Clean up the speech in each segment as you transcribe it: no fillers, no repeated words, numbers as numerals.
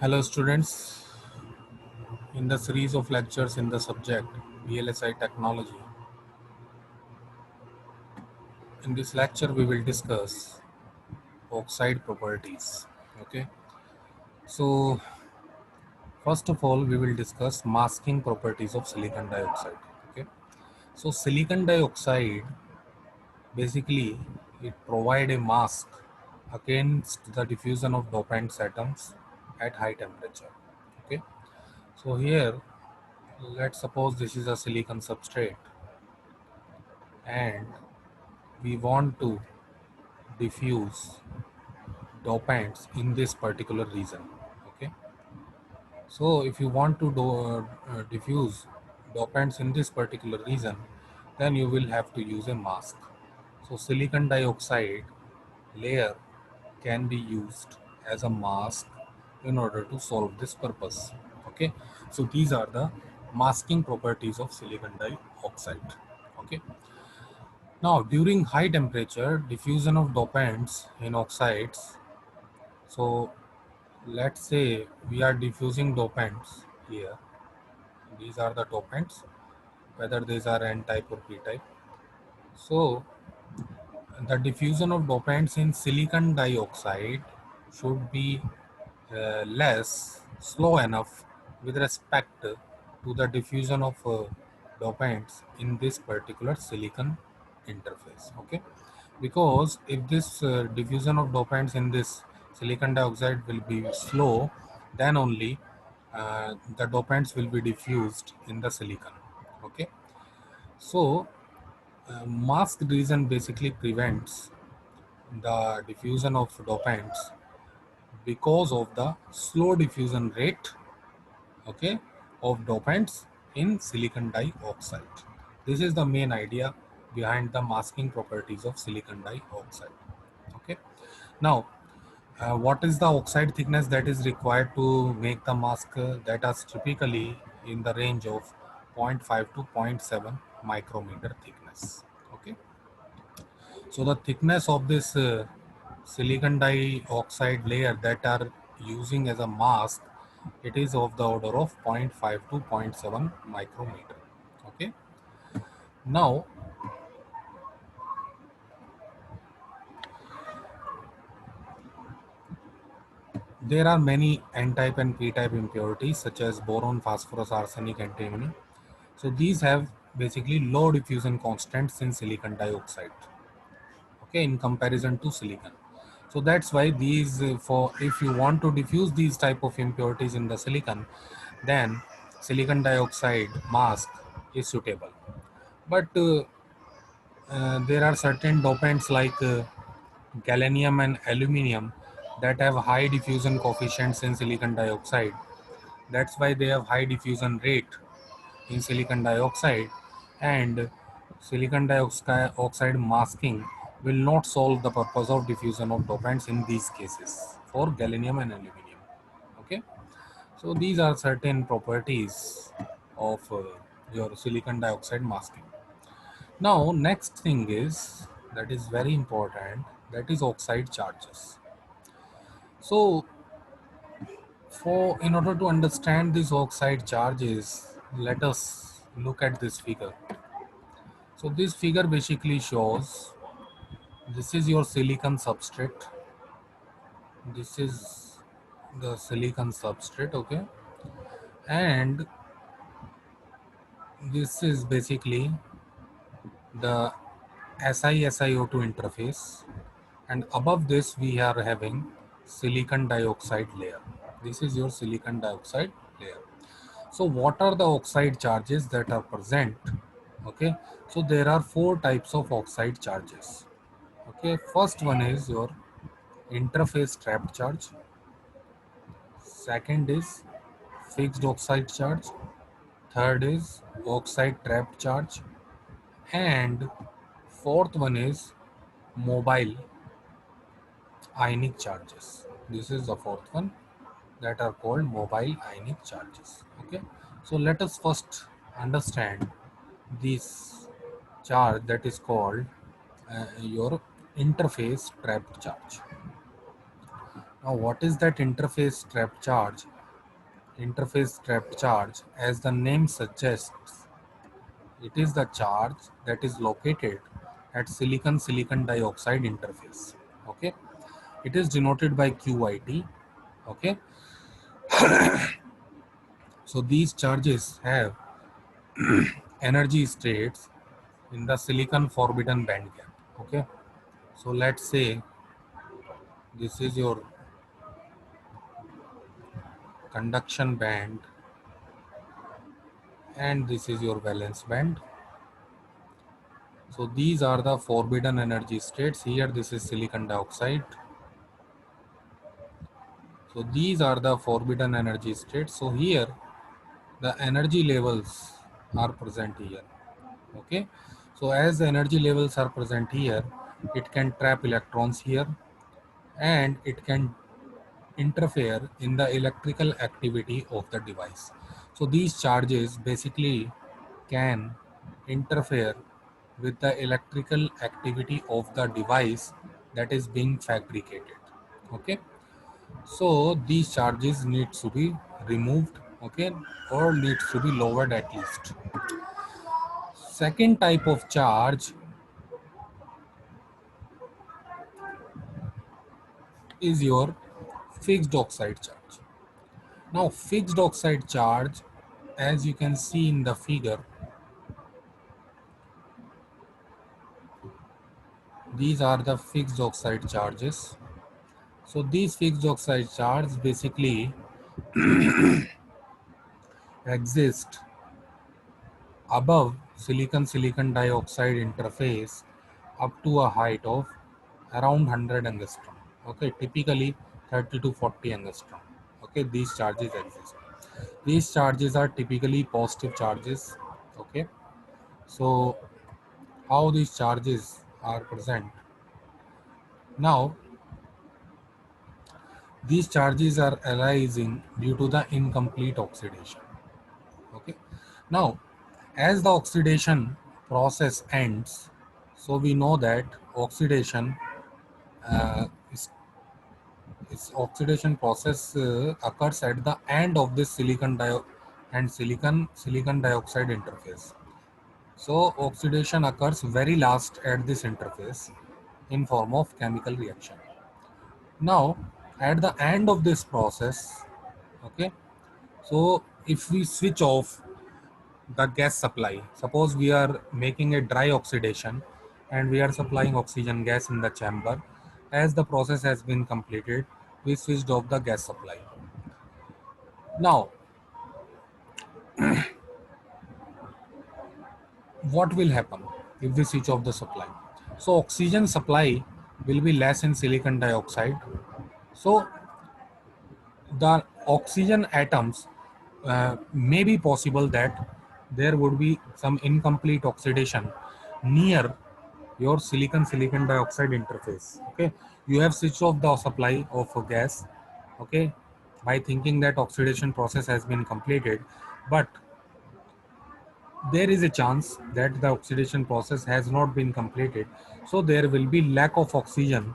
Hello students, in the series of lectures in the subject VLSI technology, in this lecture we will discuss oxide properties. Okay, so first of all we will discuss masking properties of silicon dioxide. Okay, so silicon dioxide basically it provide a mask against the diffusion of dopants atoms at high temperature. Okay, so here let's suppose this is a silicon substrate and we want to diffuse dopants in this particular region. Okay, so if you want to diffuse dopants in this particular region, then you will have to use a mask. So silicon dioxide layer can be used as a mask in order to solve this purpose. Okay, so these are the masking properties of silicon dioxide. Okay, now during high temperature diffusion of dopants in oxides, so let's say we are diffusing dopants here. These are the dopants, whether these are N type or P type. So the diffusion of dopants in silicon dioxide should be less slow enough with respect to the diffusion of dopants in this particular silicon interface. Okay, because if this diffusion of dopants in this silicon dioxide will be slow, then only the dopants will be diffused in the silicon. Okay, so mask region basically prevents the diffusion of dopants because of the slow diffusion rate, okay, of dopants in silicon dioxide. This is the main idea behind the masking properties of silicon dioxide. Okay, now what is the oxide thickness that is required to make the mask? That is typically in the range of zero point 0.5 to zero point 0.7 micrometer thickness. Okay, so the thickness of this silicon dioxide layer that are using as a mask, it is of the order of zero point 0.5 to zero point 0.7 micrometer. Okay, now there are many n-type and p-type impurities such as boron, phosphorus, arsenic, antimony. So these have basically low diffusion constants in silicon dioxide, okay, in comparison to silicon. So that's why these for if you want to diffuse these type of impurities in the silicon, then silicon dioxide mask is suitable. But there are certain dopants like gallium and aluminium that have high diffusion coefficients in silicon dioxide. That's why they have high diffusion rate in silicon dioxide, and silicon dioxide masking will not solve the purpose of diffusion of dopants in these cases for gallium and aluminium. Okay, so these are certain properties of your silicon dioxide masking. Now next thing is that is very important, that is oxide charges. So for in order to understand these oxide charges, let us look at this figure. So this figure basically shows this is your silicon substrate. This is the silicon substrate, okay, and this is basically the SiSiO2 interface, and above this we are having silicon dioxide layer. This is your silicon dioxide layer. So what are the oxide charges that are present? Okay, so there are four types of oxide charges. Okay, first one is your interface trapped charge. Second is fixed oxide charge. Third is oxide trapped charge. And fourth one is mobile ionic charges. This is the fourth one, that are called mobile ionic charges. Okay, so let us first understand this charge that is called your interface trapped charge. Now, what is that interface trapped charge? Interface trapped charge, as the name suggests, it is the charge that is located at silicon dioxide interface. Okay, it is denoted by QIT. Okay, so these charges have energy states in the silicon forbidden band gap. Okay, so let's say this is your conduction band and this is your valence band. So these are the forbidden energy states. Here this is silicon dioxide. So these are the forbidden energy states. So here the energy levels are present here. Okay, so as the energy levels are present here, it can trap electrons here and it can interfere in the electrical activity of the device. So these charges basically can interfere with the electrical activity of the device that is being fabricated. Okay, so these charges needs to be removed, okay, or needs to be lowered at least. Second type of charge is your fixed oxide charge. Now fixed oxide charge, as you can see in the figure, these are the fixed oxide charges. So these fixed oxide charges basically exist above silicon dioxide interface up to a height of around 100 angstrom. Okay, typically 30 to 40 angstrom. Okay, these charges exist. These charges are typically positive charges. Okay, so how these charges are present? Now these charges are arising due to the incomplete oxidation. Okay, now as the oxidation process ends, so we know that oxidation uh, is, oxidation process occurs at the end of this silicon dioxide interface. So oxidation occurs very last at this interface in form of chemical reaction. Now at the end of this process, okay, so if we switch off the gas supply, suppose we are making a dry oxidation and we are supplying oxygen gas in the chamber, as the process has been completed, we switched off the gas supply. Now what will happen if we switch off the supply? So oxygen supply will be less in silicon dioxide. So the oxygen atoms, may be possible that there would be some incomplete oxidation near your silicon dioxide interface. Okay, you have switched off the supply of a gas, okay, by thinking that oxidation process has been completed, but there is a chance that the oxidation process has not been completed, so there will be lack of oxygen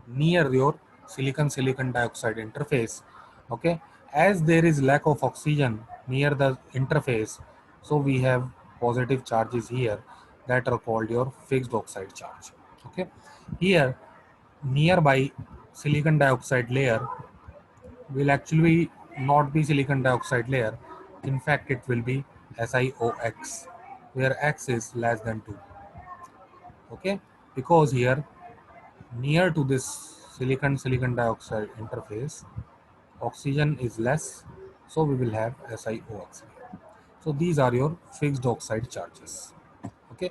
near your silicon dioxide interface. Okay, as there is lack of oxygen near the interface, so we have positive charges here that are called your fixed oxide charge. Okay, here nearby silicon dioxide layer will actually not be silicon dioxide layer. In fact, it will be SiOx, where x is less than 2. Okay, because here near to this silicon dioxide interface, oxygen is less, so we will have SiOx here. So these are your fixed oxide charges. Okay,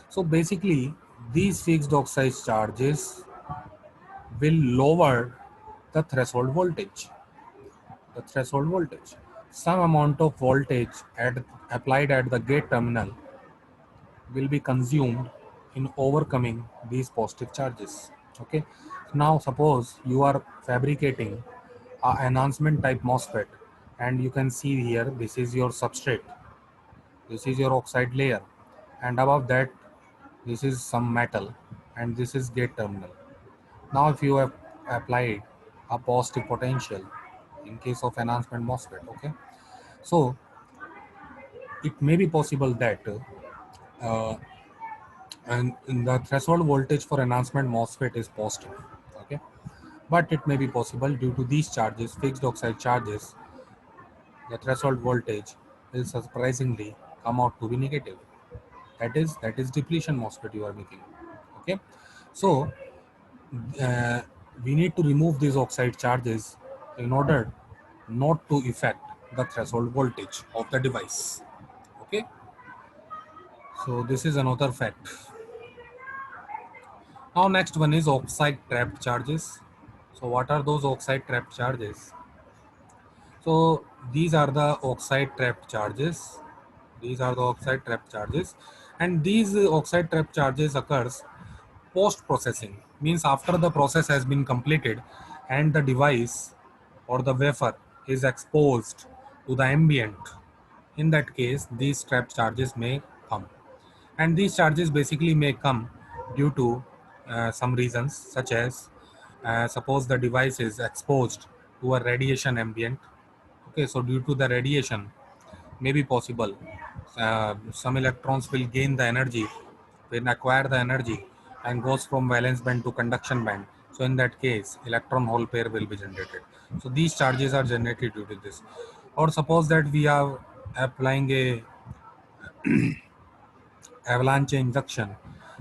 so basically these fixed oxide charges will lower the threshold voltage. The threshold voltage. Some amount of voltage applied at the gate terminal will be consumed in overcoming these positive charges. Okay. Now suppose you are fabricating a enhancement type MOSFET, and you can see here this is your substrate, this is your oxide layer, and above that this is some metal, and this is gate terminal. Now if you have applied a positive potential in case of enhancement MOSFET. Okay, so it may be possible that uh, and the threshold voltage for enhancement MOSFET is positive. Okay, but it may be possible due to these charges, fixed oxide charges, the threshold voltage will surprisingly come out to be negative. That is depletion MOSFET you are making. Okay, so uh, we need to remove these oxide charges in order not to affect the threshold voltage of the device. Okay, so this is another fact. Now next one is oxide trapped charges. So what are those oxide trapped charges? So these are the oxide trapped charges. These are the oxide trapped charges, and these oxide trapped charges occurs post processing, means after the process has been completed and the device or the wafer is exposed to the ambient. In that case, these trapped charges may come, and these charges basically may come due to some reasons, such as suppose the device is exposed to a radiation ambient. Okay, so due to the radiation may be possible, some electrons will gain the energy, will acquire the energy and goes from valence band to conduction band. So in that case, electron hole pair will be generated. So these charges are generated due to this. Or suppose that we are applying a avalanche induction.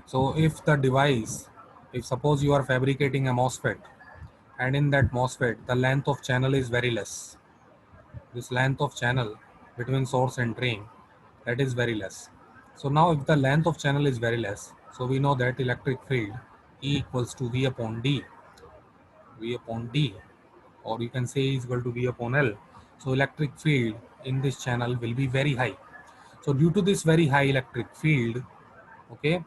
So if the device, if suppose you are fabricating a MOSFET, and in that MOSFET the length of channel is very less, this length of channel between source and drain, that is very less. So now if the length of channel is very less, so we know that electric field E equals to V upon D, or you can say is equal to V upon L. So electric field in this channel will be very high. So due to this very high electric field, okay,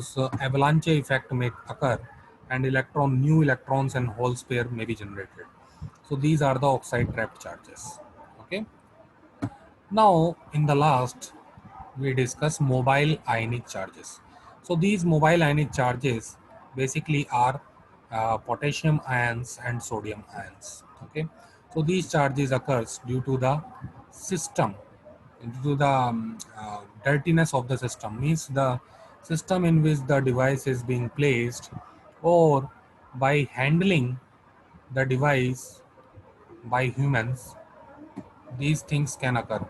so avalanche effect may occur, and new electrons and holes pair may be generated. So these are the oxide trapped charges. Okay. Now, in the last, we discuss mobile ionic charges. So these mobile ionic charges basically are potassium ions and sodium ions. Okay, so these charges occurs due to the system, due to the dirtiness of the system, means the system in which the device is being placed, or by handling the device by humans, these things can occur.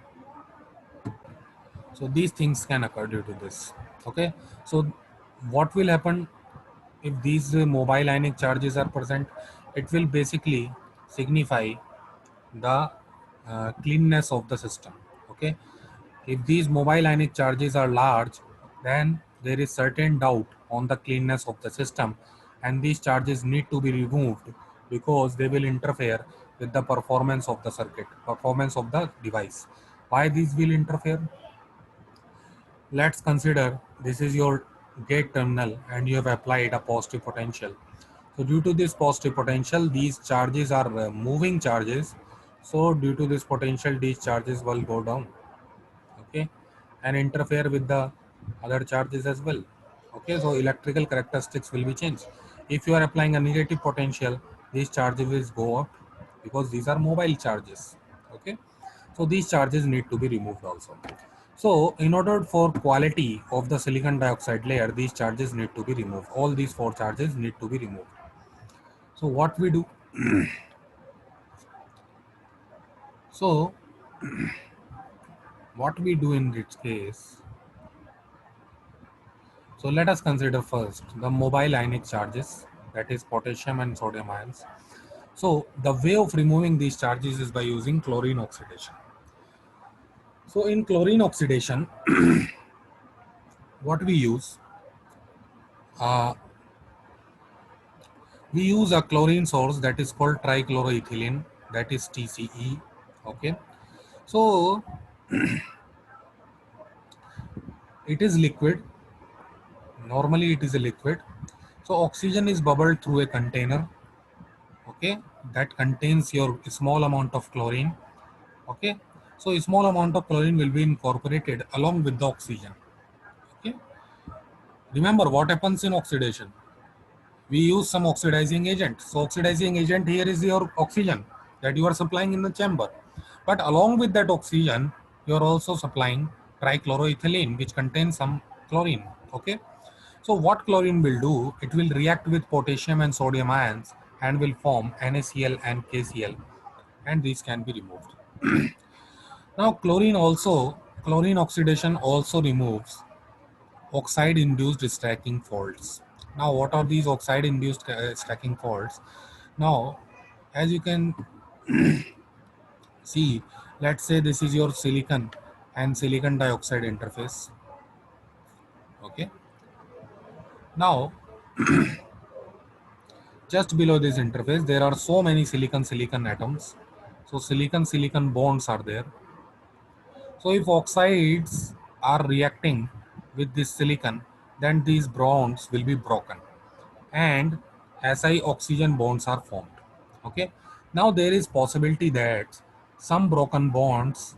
So these things can occur due to this. Okay, so what will happen if these mobile ionic charges are present? It will basically signify the cleanness of the system. Okay, if these mobile ionic charges are large, then there is certain doubt on the cleanness of the system, and these charges need to be removed because they will interfere with the performance of the circuit, performance of the device. Why these will interfere? Let's consider this is your gate terminal and you have applied a positive potential. So due to this positive potential, these charges are moving charges. So due to this potential, these charges will go down, okay, and interfere with the other charges as well. Okay, so electrical characteristics will be changed. If you are applying a negative potential, these charges will go up because these are mobile charges. Okay, so these charges need to be removed also. So in order for quality of the silicon dioxide layer, these charges need to be removed. All these four charges need to be removed. So what we do? So what we do in this case? So let us consider first the mobile ionic charges, that is potassium and sodium ions. So the way of removing these charges is by using chlorine oxidation. So in chlorine oxidation, what uh, we use a chlorine source that is called trichloroethylene, that is TCE. Okay, so it is liquid. Normally it is a liquid. So oxygen is bubbled through a container, okay, that contains your small amount of chlorine. Okay, so a small amount of chlorine will be incorporated along with the oxygen. Okay, remember what happens in oxidation? we use some oxidizing agent. So oxidizing agent here is your oxygen that you are supplying in the chamber. But along with that oxygen, you are also supplying trichloroethylene, which contains some chlorine. Okay. So what chlorine will do? It will react with potassium and sodium ions and will form NaCl and KCl, and these can be removed. Now chlorine oxidation also removes oxide induced stacking faults. Now what are these oxide induced stacking faults? Now, as you can see, let's say this is your silicon and silicon dioxide interface. Okay. Now, just below this interface, there are so many silicon atoms. So silicon bonds are there. So if oxides are reacting with this silicon, then these bonds will be broken and Si oxygen bonds are formed. Okay. Now there is possibility that some broken bonds,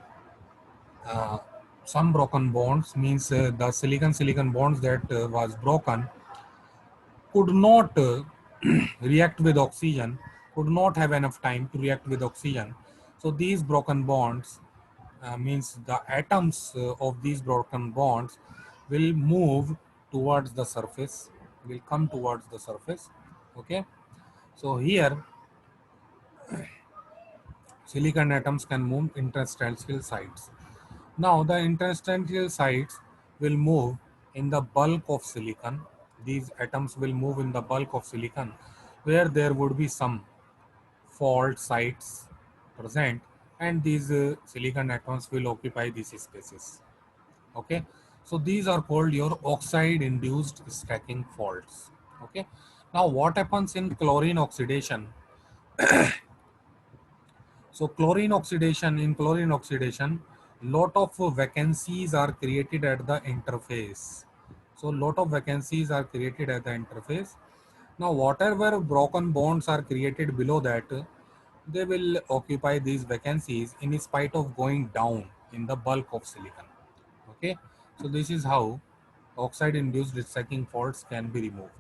uh, some broken bonds means the silicon bonds that was broken could not react with oxygen, could not have enough time to react with oxygen. So these broken bonds means the atoms of these broken bonds will move towards the surface, will come towards the surface. Okay. So here silicon atoms can move interstitial sites. Now the interstitial sites will move in the bulk of silicon. These atoms will move in the bulk of silicon where there would be some fault sites present, and these silicon atoms will occupy these spaces. Okay. So these are called your oxide induced stacking faults. Okay. Now what happens in chlorine oxidation? So in chlorine oxidation, lot of vacancies are created at the interface. So lot of vacancies are created at the interface. Now whatever broken bonds are created below that, they will occupy these vacancies in spite of going down in the bulk of silicon. Okay. So this is how oxide induced stacking faults can be removed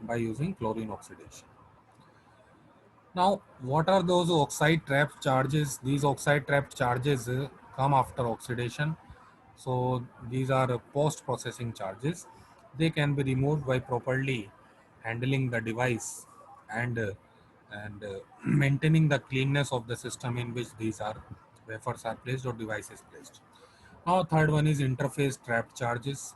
by using chlorine oxidation. Now, what are those oxide trap charges? These oxide trap charges come after oxidation. So these are post-processing charges. They can be removed by properly handling the device and maintaining the cleanness of the system in which these are wafers are placed or device is placed. Now, third one is interface trap charges.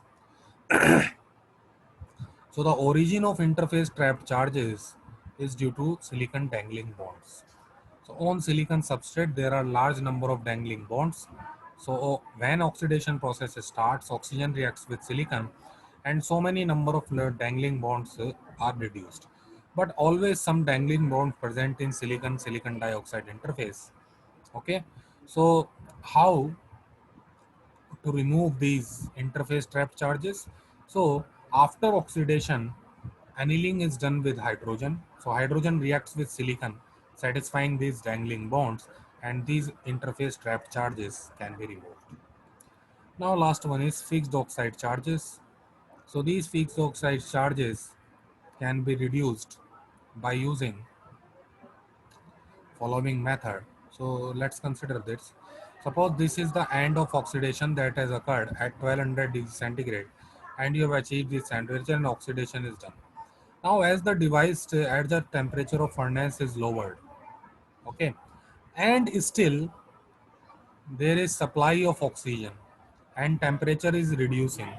So the origin of interface trap charges is due to silicon dangling bonds. So on silicon substrate, there are large number of dangling bonds. So when oxidation process starts, oxygen reacts with silicon, and so many number of dangling bonds are reduced. But always some dangling bonds present in silicon dioxide interface. Okay, so how to remove these interface trap charges? So after oxidation, annealing is done with hydrogen. So hydrogen reacts with silicon, satisfying these dangling bonds, and these interface trap charges can be removed. Now last one is fixed oxide charges. So these fixed oxide charges can be reduced by using following method. So let's consider this. Suppose this is the end of oxidation that has occurred at 1200 degrees centigrade, and you have achieved this temperature and oxidation is done. Now as the device at the temperature of furnace is lowered, okay, and still there is supply of oxygen and temperature is reducing.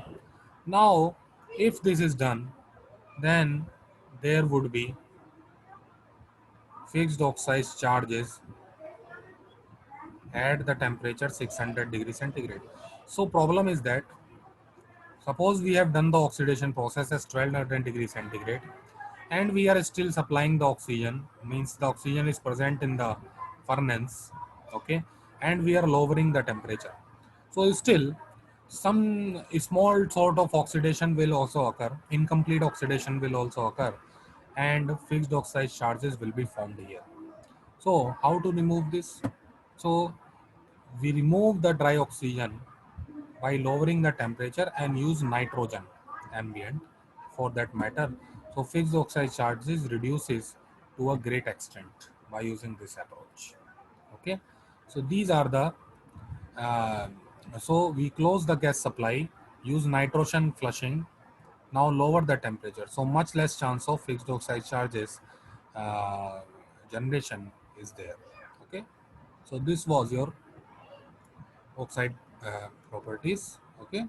Now if this is done, then there would be fixed oxide charges at the temperature 600 degrees centigrade. So problem is that suppose we have done the oxidation process as 1200 degrees centigrade and we are still supplying the oxygen, means the oxygen is present in the furnace, okay, and we are lowering the temperature. So still some small sort of oxidation will also occur, incomplete oxidation will also occur, and fixed oxide charges will be formed here. So how to remove this? So we remove the dry oxygen by lowering the temperature and use nitrogen ambient for that matter. So fixed oxide charges reduces to a great extent by using this approach. Okay, so these are the uh, so we close the gas supply, use nitrogen flushing, now lower the temperature, so much less chance of fixed oxide charges uh, generation is there. Okay, so this was your oxide properties. Okay.